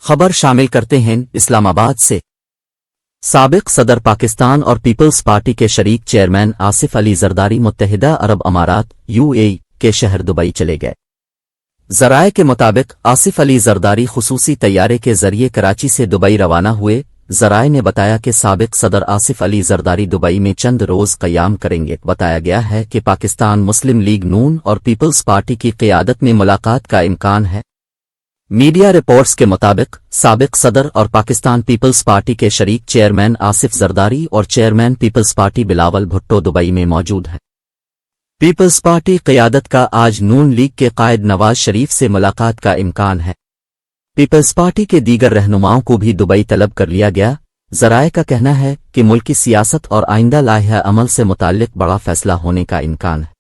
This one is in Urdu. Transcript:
خبر شامل کرتے ہیں اسلام آباد سے۔ سابق صدر پاکستان اور پیپلز پارٹی کے شریک چیئرمین آصف علی زرداری متحدہ عرب امارات UAE کے شہر دبئی چلے گئے۔ ذرائع کے مطابق آصف علی زرداری خصوصی طیارے کے ذریعے کراچی سے دبئی روانہ ہوئے۔ ذرائع نے بتایا کہ سابق صدر آصف علی زرداری دبئی میں چند روز قیام کریں گے۔ بتایا گیا ہے کہ پاکستان مسلم لیگ نون اور پیپلز پارٹی کی قیادت میں ملاقات کا امکان ہے۔ میڈیا رپورٹس کے مطابق سابق صدر اور پاکستان پیپلز پارٹی کے شریک چیئرمین آصف زرداری اور چیئرمین پیپلز پارٹی بلاول بھٹو دبئی میں موجود ہیں۔ پیپلز پارٹی قیادت کا آج نون لیگ کے قائد نواز شریف سے ملاقات کا امکان ہے۔ پیپلز پارٹی کے دیگر رہنماؤں کو بھی دبئی طلب کر لیا گیا۔ ذرائع کا کہنا ہے کہ ملکی سیاست اور آئندہ لائحہ عمل سے متعلق بڑا فیصلہ ہونے کا امکان ہے۔